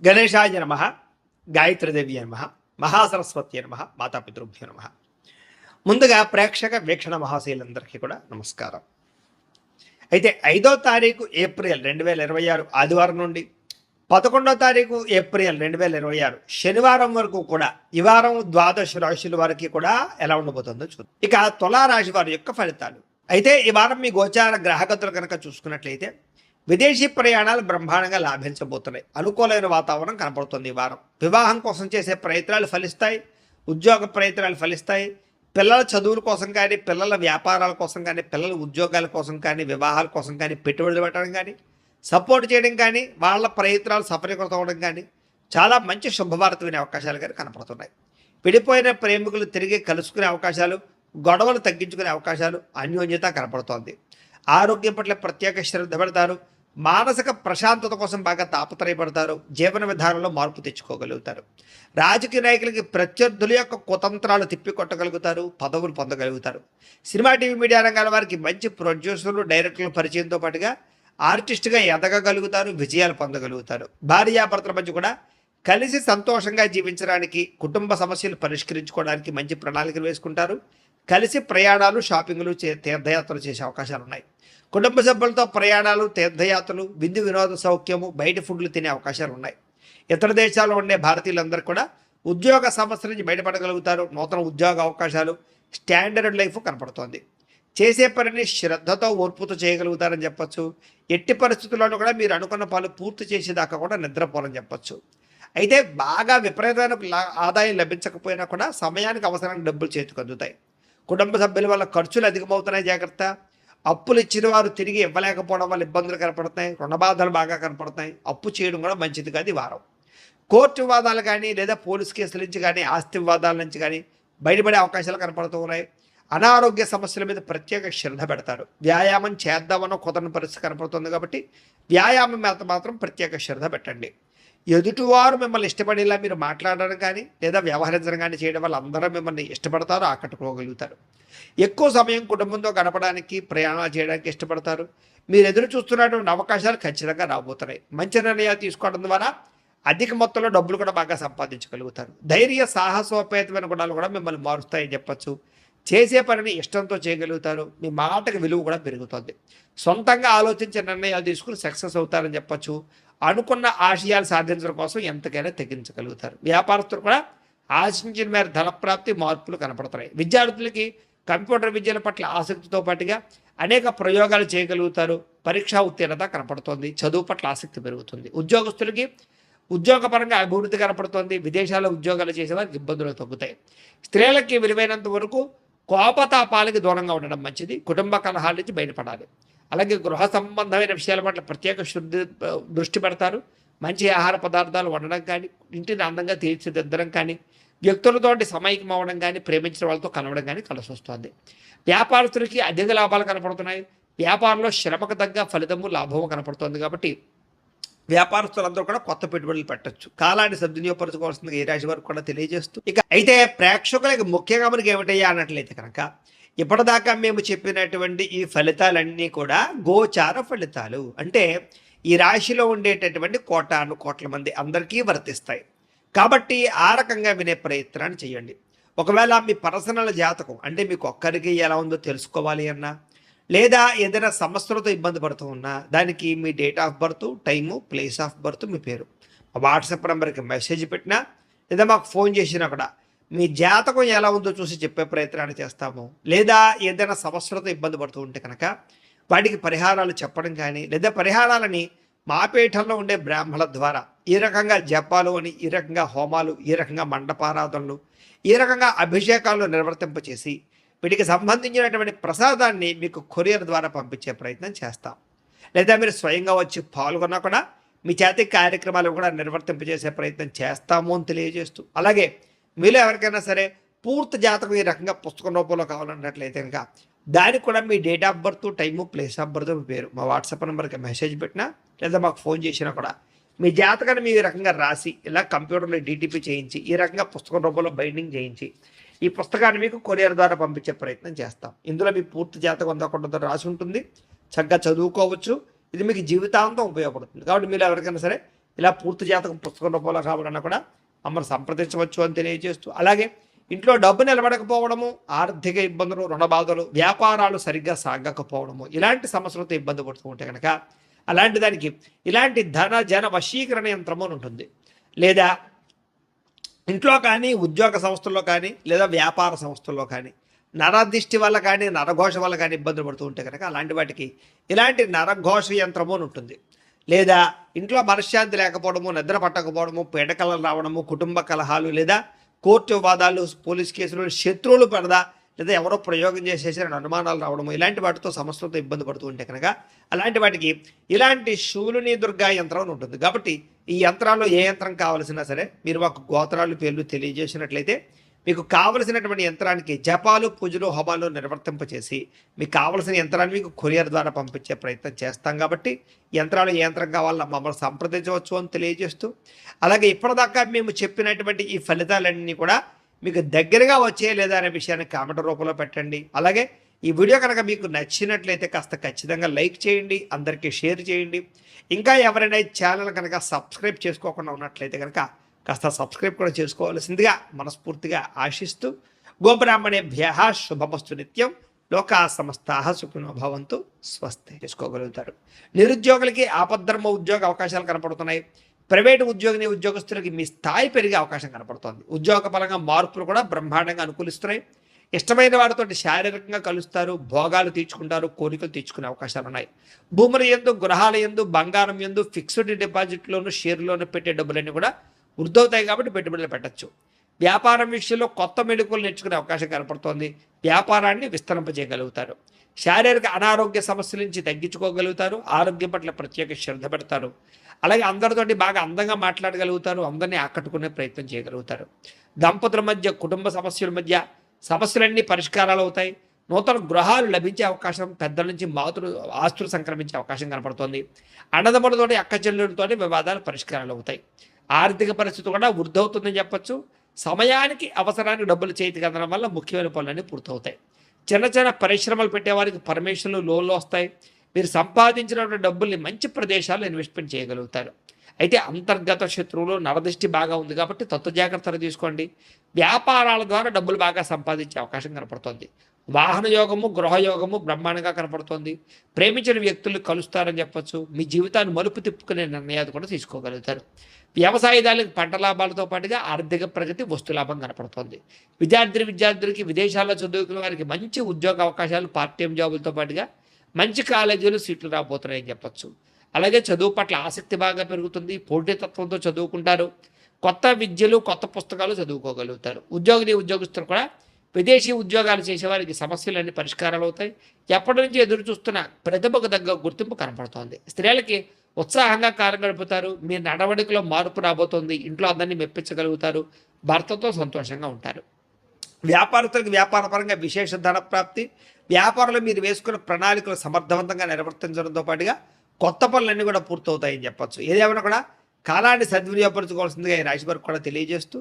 గణేశాయ నమ, గాయత్రీదేవి నమ, మహాసరస్వతి నమ, మాతాపితృభ్యో నమ. ముందుగా ప్రేక్షక వీక్షణ మహాశీలందరికీ కూడా నమస్కారం. అయితే 5వ తారీఖు ఏప్రిల్ 2026 ఆదివారం నుండి 11వ తారీఖు ఏప్రిల్ 2026 శనివారం వరకు కూడా ఈ వారం ద్వాదశ రాశుల వారికి కూడా ఎలా ఉండబోతుందో చూద్దాం. ఇక తులారాశి వారి యొక్క ఫలితాలు. అయితే ఈ వారం మీ గోచార గ్రహగతులు కనుక చూసుకున్నట్లయితే విదేశీ ప్రయాణాలు బ్రహ్మాండంగా లాభించబోతున్నాయి. అనుకూలమైన వాతావరణం కనపడుతుంది. ఈ వారం వివాహం కోసం చేసే ప్రయత్నాలు ఫలిస్తాయి, ఉద్యోగ ప్రయత్నాలు ఫలిస్తాయి. పిల్లల చదువుల కోసం కానీ, పిల్లల వ్యాపారాల కోసం కానీ, పిల్లల ఉద్యోగాల కోసం కానీ, వివాహాల కోసం కానీ, పెట్టుబడులు పెట్టడం కానీ, సపోర్ట్ చేయడం కానీ, వాళ్ళ ప్రయత్నాలు సఫలీకృతం అవ్వడం కానీ చాలా మంచి శుభవార్త వినే అవకాశాలు కానీ కనపడుతున్నాయి. విడిపోయిన ప్రేమికులు తిరిగి కలుసుకునే అవకాశాలు, గొడవలు తగ్గించుకునే అవకాశాలు, అన్యోన్యత కనపడుతోంది. ఆరోగ్యం పట్ల ప్రత్యేక శ్రద్ధ పెడతారు. మానసిక ప్రశాంతత కోసం బాగా తాపత్రయపడతారు. జీవన విధానంలో మార్పు తెచ్చుకోగలుగుతారు. రాజకీయ నాయకులకి ప్రత్యర్థుల యొక్క కుతంత్రాలు తిప్పికొట్టగలుగుతారు, పదవులు పొందగలుగుతారు. సినిమా టీవీ మీడియా రంగాల వారికి మంచి ప్రొడ్యూసర్లు, డైరెక్టర్ల పరిచయంతో పాటుగా ఆర్టిస్ట్గా ఎదగగలుగుతారు, విజయాలు పొందగలుగుతారు. భార్యాభర్తల మధ్య కూడా కలిసి సంతోషంగా జీవించడానికి, కుటుంబ సమస్యలు పరిష్కరించుకోవడానికి మంచి ప్రణాళికలు వేసుకుంటారు. కలిసి ప్రయాణాలు, షాపింగ్లు, తీర్థయాత్రలు చేసే అవకాశాలు ఉన్నాయి. కుటుంబ సభ్యులతో ప్రయాణాలు, తీర్థయాత్రలు, విందు వినోద సౌఖ్యము, బయట ఫుడ్లు తినే అవకాశాలు ఉన్నాయి. ఇతర దేశాల్లో ఉండే భారతీయులందరూ కూడా ఉద్యోగ సమస్యల నుంచి బయటపడగలుగుతారు. నూతన ఉద్యోగ అవకాశాలు, స్టాండర్డ్ లైఫ్ కనపడుతోంది. చేసే పనిని శ్రద్ధతో, ఓర్పుతో చేయగలుగుతారని చెప్పచ్చు. ఎట్టి పరిస్థితుల్లోనూ కూడా మీరు అనుకున్న పనులు పూర్తి చేసేదాకా కూడా నిద్రపోరని చెప్పచ్చు. అయితే బాగా విపరీతమైన ఆదాయం లభించకపోయినా కూడా సమయానికి అవసరానికి డబ్బులు చేతికి అందుతాయి. కుటుంబ సభ్యుల వల్ల ఖర్చులు అధికమవుతున్నాయి, జాగ్రత్త. అప్పులు ఇచ్చిన వారు తిరిగి ఇవ్వలేకపోవడం వల్ల ఇబ్బందులు కనపడుతున్నాయి. రుణబాధలు బాగా కనపడుతున్నాయి. అప్పు చేయడం కూడా మంచిది కాదు ఈ వారం. కోర్టు వివాదాలు కానీ, లేదా పోలీస్ కేసుల నుంచి కానీ, ఆస్తి వివాదాల నుంచి కానీ బయటపడే అవకాశాలు కనపడుతూ ఉన్నాయి. అనారోగ్య సమస్యల మీద ప్రత్యేక శ్రద్ధ పెడతారు. వ్యాయామం చేద్దామన్న కుదరని పరిస్థితి కనపడుతుంది కాబట్టి వ్యాయామం మీద మాత్రం ప్రత్యేక శ్రద్ధ పెట్టండి. ఎదుటివారు మిమ్మల్ని ఇష్టపడేలా మీరు మాట్లాడడం కానీ, లేదా వ్యవహరించడం కానీ చేయడం వల్ల అందరూ మిమ్మల్ని ఇష్టపడతారు, ఆకట్టుకోగలుగుతారు. ఎక్కువ సమయం కుటుంబంతో గడపడానికి, ప్రయాణాలు చేయడానికి ఇష్టపడతారు. మీరు ఎదురు చూస్తున్నటువంటి అవకాశాలు ఖచ్చితంగా రాబోతున్నాయి. మంచి నిర్ణయాలు తీసుకోవడం ద్వారా అధిక మొత్తంలో డబ్బులు కూడా బాగా సంపాదించగలుగుతారు. ధైర్య, సాహసోపేతమైన గుణాలు కూడా మిమ్మల్ని మారుస్తాయని చెప్పచ్చు. చేసే పనిని ఇష్టంతో చేయగలుగుతారు. మీ మాటకు విలువ కూడా పెరుగుతుంది. సొంతంగా ఆలోచించే నిర్ణయాలు తీసుకుని సక్సెస్ అవుతారని చెప్పచ్చు. అనుకున్న ఆశయాలు సాధించడం కోసం ఎంతకైనా తెగించగలుగుతారు. వ్యాపారస్తులు కూడా ఆశించిన మేర ధనప్రాప్తి, మార్పులు కనపడుతున్నాయి. విద్యార్థులకి కంప్యూటర్ విద్యల పట్ల ఆసక్తితో పాటుగా అనేక ప్రయోగాలు చేయగలుగుతారు. పరీక్షా ఉత్తీర్ణత కనపడుతోంది. చదువు పట్ల ఆసక్తి పెరుగుతుంది. ఉద్యోగస్తులకి ఉద్యోగపరంగా అభివృద్ధి కనపడుతోంది. విదేశాల్లో ఉద్యోగాలు చేసేవారికి ఇబ్బందులు తగ్గుతాయి. స్త్రీలకి విలువైనంత వరకు కోపతాపాలకి దూరంగా ఉండడం మంచిది. కుటుంబ కలహాల నుంచి బయటపడాలి. అలాగే గృహ సంబంధమైన విషయాల పట్ల ప్రత్యేక దృష్టి పెడతారు. మంచి ఆహార పదార్థాలు వండడం కానీ, ఇంటిని అందంగా తీర్చిదిద్దడం కానీ, వ్యక్తులతోటి సమైక్యం అవ్వడం కానీ, ప్రేమించిన వాళ్ళతో కలవడం కానీ కలిసి వస్తుంది. వ్యాపారస్తులకి అధిక లాభాలు కనపడుతున్నాయి. వ్యాపారంలో శ్రమకు తగ్గ ఫలితము, లాభము కనపడుతుంది కాబట్టి వ్యాపారస్తులందరూ కూడా కొత్త పెట్టుబడులు పెట్టచ్చు. కాలాన్ని సద్వినియోగపరచుకోవాల్సిందిగా ఈ రాశి వారికి కూడా తెలియజేస్తూ, ఇక అయితే ప్రేక్షకులకి ముఖ్యంగా మనకి ఏమిటయ్యా అన్నట్లయితే కనుక, ఇప్పటిదాకా మేము చెప్పినటువంటి ఈ ఫలితాలన్నీ కూడా గోచార ఫలితాలు. అంటే ఈ రాశిలో ఉండేటటువంటి కోట్ల మంది అందరికీ వర్తిస్తాయి. కాబట్టి ఆ రకంగా వినే ప్రయత్నాన్ని చేయండి. ఒకవేళ మీ పర్సనల్ జాతకం అంటే మీకు ఒక్కరికి ఎలా ఉందో తెలుసుకోవాలి అన్నా, లేదా ఏదైనా సమస్యలతో ఇబ్బంది పడుతూ ఉన్నా, దానికి మీ date of birth, time, place of birth, మీ పేరు వాట్సాప్ నెంబర్కి మెసేజ్ పెట్టినా, లేదా మాకు ఫోన్ చేసినా కూడా మీ జాతకం ఎలా ఉందో చూసి చెప్పే ప్రయత్నాన్ని చేస్తాము. లేదా ఏదైనా సమస్యలతో ఇబ్బంది పడుతూ ఉంటే కనుక వాటికి పరిహారాలు చెప్పడం కానీ, లేదా పరిహారాలని మా పీఠంలో ఉండే బ్రాహ్మణుల ద్వారా ఈ రకంగా జపాలు అని, ఈ రకంగా హోమాలు, ఈ రకంగా మండపారాధనలు, ఈ రకంగా అభిషేకాలు నిర్వర్తింపచేసి వీటికి సంబంధించినటువంటి ప్రసాదాన్ని మీకు కొరియర్ ద్వారా పంపించే ప్రయత్నం చేస్తాం. లేదా మీరు స్వయంగా వచ్చి పాల్గొన్నా కూడా మీ చేతి కార్యక్రమాలు కూడా నిర్వర్తింపజేసే ప్రయత్నం చేస్తాము అని తెలియజేస్తూ, అలాగే మీలో ఎవరికైనా సరే పూర్తి జాతకం ఈ రకంగా పుస్తకం రూపంలో కావాలన్నట్లయితే కనుక దానికి కూడా మీ date of birth, time, place of birth, మీ పేరు మా వాట్సాప్ నెంబర్కి మెసేజ్ పెట్టినా, లేదా మాకు ఫోన్ చేసినా కూడా మీ జాతకాన్ని మీ రకంగా రాసి ఇలా కంప్యూటర్లో డీటీపీ చేయించి, ఈ రకంగా పుస్తకం రూపంలో బైండింగ్ చేయించి ఈ పుస్తకాన్ని మీకు కొరియర్ ద్వారా పంపించే ప్రయత్నం చేస్తాం. ఇందులో మీ పూర్తి జాతకం అందకుండా రాసి ఉంటుంది. చక్కగా చదువుకోవచ్చు. ఇది మీకు జీవితాంతం ఉపయోగపడుతుంది. కాబట్టి మీరు ఎవరికైనా సరే ఇలా పూర్తి జాతకం పుస్తకం రూపంలో కావాలన్నా కూడా మమ్మల్ని సంప్రదించవచ్చు అని తెలియజేస్తూ, అలాగే ఇంట్లో డబ్బు నిలబడకపోవడము, ఆర్థిక ఇబ్బందులు, రుణ బాధలు, వ్యాపారాలు సరిగ్గా సాగకపోవడము, ఇలాంటి సమస్యలతో ఇబ్బంది పడుతూ ఉంటే కనుక అలాంటి దానికి ఇలాంటి ధన జన వశీకరణ యంత్రము అని ఉంటుంది. లేదా ఇంట్లో కానీ, ఉద్యోగ సంస్థల్లో కానీ, లేదా వ్యాపార సంస్థల్లో కానీ నరదిష్టి వల్ల కానీ, నరఘోష వల్ల కానీ ఇబ్బందులు పడుతూ ఉంటే కనుక అలాంటి వాటికి ఇలాంటి నరఘోష యంత్రము అని ఉంటుంది. లేదా ఇంట్లో మనశ్శాంతి లేకపోవడము, నిద్ర పట్టకపోవడము, పీడకలలు రావడము, కుటుంబ కలహాలు, లేదా కోర్టు వివాదాలు, పోలీస్ కేసులు, శత్రువులు పడదా, లేదా ఎవరో ప్రయోగం చేసేసిన అనుమానాలు రావడము, ఇలాంటి వాటితో సమస్యలతో ఇబ్బంది పడుతూ ఉంటే కనుక అలాంటి వాటికి ఇలాంటి శూలిని దుర్గా యంత్రం అని ఉంటుంది. కాబట్టి ఈ యంత్రాల్లో ఏ యంత్రం కావాల్సినా సరే మీరు మాకు గోత్రాలు పేర్లు తెలియజేసినట్లయితే మీకు కావలసినటువంటి యంత్రానికి జపాలు, పూజలు, హోమాలు నిర్వర్తింపచేసి మీకు కావలసిన యంత్రాన్ని మీకు కొరియర్ ద్వారా పంపించే ప్రయత్నం చేస్తాం. కాబట్టి యంత్రాలు ఏ యంత్రం కావాలన్నా మమ్మల్ని సంప్రదించవచ్చు అని తెలియజేస్తూ, అలాగే ఇప్పటిదాకా మేము చెప్పినటువంటి ఈ ఫలితాలన్నీ కూడా మీకు దగ్గరగా వచ్చే లేదా అనే విషయాన్ని కామెంట్ రూపంలో పెట్టండి. అలాగే ఈ వీడియో కనుక మీకు నచ్చినట్లయితే కాస్త ఖచ్చితంగా లైక్ చేయండి, అందరికీ షేర్ చేయండి. ఇంకా ఎవరైనా ఈ ఛానల్ కనుక సబ్స్క్రైబ్ చేసుకోకుండా ఉన్నట్లయితే కనుక కాస్త సబ్స్క్రైబ్ కూడా చేసుకోవాల్సిందిగా మనస్ఫూర్తిగా ఆశిస్తూ, గోబ్రాహ్మణేభ్యః శుభమస్తు నిత్యం, లోకా సమస్తాః సుఖినో భవంతు, స్వస్తి చేసుకోగలుగుతారు. నిరుద్యోగులకి ఆపద్ధర్మ ఉద్యోగ అవకాశాలు కనపడుతున్నాయి. ప్రైవేటు ఉద్యోగస్తులకి మీ స్థాయి పెరిగే అవకాశం కనపడుతోంది. ఉద్యోగ పరంగా మార్పులు కూడా బ్రహ్మాండంగా అనుకూలిస్తున్నాయి. ఇష్టమైన వారితో శారీరకంగా కలుస్తారు, భోగాలు తీర్చుకుంటారు, కోరికలు తీర్చుకునే అవకాశాలు ఉన్నాయి. భూముల యందు, గృహాల యందు, బంగారం యందు, ఫిక్స్డ్ డిపాజిట్లోను, షేర్లోను పెట్టే డబ్బులన్నీ కూడా వృద్ధవుతాయి. కాబట్టి పెట్టుబడులు పెట్టచ్చు. వ్యాపారం విషయంలో కొత్త మెళుకువలు నేర్చుకునే అవకాశం కనపడుతోంది. వ్యాపారాన్ని విస్తరింపజేయగలుగుతారు. శారీరక అనారోగ్య సమస్యల నుంచి తగ్గించుకోగలుగుతారు. ఆరోగ్యం పట్ల ప్రత్యేక శ్రద్ధ పెడతారు. అలాగే అందరితోటి బాగా అందంగా మాట్లాడగలుగుతారు. అందరినీ ఆకట్టుకునే ప్రయత్నం చేయగలుగుతారు. దంపతుల మధ్య, కుటుంబ సమస్యల మధ్య సమస్యలన్నీ పరిష్కారాలు అవుతాయి. నూతన గృహాలు లభించే అవకాశం, పెద్దల నుంచి ఆస్తులు సంక్రమించే అవకాశం కనపడుతోంది. అన్నదమ్ములతోటి, అక్క చెల్లెలతోటి వివాదాలు పరిష్కారాలు అవుతాయి. ఆర్థిక పరిస్థితి కూడా వృద్ధవుతుందని చెప్పచ్చు. సమయానికి, అవసరానికి డబ్బులు చేతికి అందడం వల్ల ముఖ్యమైన పనులన్నీ పూర్తవుతాయి. చిన్న చిన్న పరిశ్రమలు పెట్టేవారికి పర్మిషన్లు, లోన్లు వస్తాయి. మీరు సంపాదించినటువంటి డబ్బుల్ని మంచి ప్రదేశాల్లో ఇన్వెస్ట్మెంట్ చేయగలుగుతారు. అయితే అంతర్గత శత్రువులు, నరదృష్టి బాగా ఉంది కాబట్టి తత్వ జాగ్రత్తలు తీసుకోండి. వ్యాపారాల ద్వారా డబ్బులు బాగా సంపాదించే అవకాశం కనపడుతోంది. వాహన యోగము, గృహయోగము బ్రహ్మాండంగా కనపడుతోంది. ప్రేమించిన వ్యక్తులు కలుస్తారని చెప్పచ్చు. మీ జీవితాన్ని మలుపు తిప్పుకునే నిర్ణయాలు కూడా తీసుకోగలుగుతారు. వ్యవసాయదారులకు పంట లాభాలతో పాటుగా ఆర్థిక ప్రగతి, వస్తు లాభం కనపడుతోంది. విద్యార్థులకి విదేశాల్లో చదువుకునే వారికి మంచి ఉద్యోగ అవకాశాలు, పార్ట్ టైం జాబులతో పాటుగా మంచి కాలేజీలు సీట్లు రాబోతున్నాయని చెప్పచ్చు. అలాగే చదువు పట్ల ఆసక్తి బాగా పెరుగుతుంది. పోటీతత్వంతో చదువుకుంటారు. కొత్త విద్యలు, కొత్త పుస్తకాలు చదువుకోగలుగుతారు. ఉద్యోగస్తులు కూడా విదేశీ ఉద్యోగాలు చేసేవారికి సమస్యలన్నీ పరిష్కారాలు అవుతాయి. ఎప్పటి నుంచి ఎదురు చూస్తున్న ప్రతిభకు తగ్గ గుర్తింపు కనపడుతోంది. స్త్రీలకి ఉత్సాహంగా కాలం గడుపుతారు. మీ నడవడికలో మార్పు రాబోతోంది. ఇంట్లో అందరినీ మెప్పించగలుగుతారు. భర్తతో సంతోషంగా ఉంటారు. వ్యాపారస్తులకు వ్యాపారపరంగా విశేష ధన ప్రాప్తి. వ్యాపారంలో మీరు వేసుకున్న ప్రణాళికలు సమర్థవంతంగా నిర్వర్తించడంతో పాటుగా కొత్త పనులన్నీ కూడా పూర్తవుతాయని చెప్పచ్చు. ఏదేమైనా కూడా కాలాన్ని సద్వినియోగపరచుకోవాల్సిందిగా ఈ రాశి వారికి కూడా తెలియజేస్తూ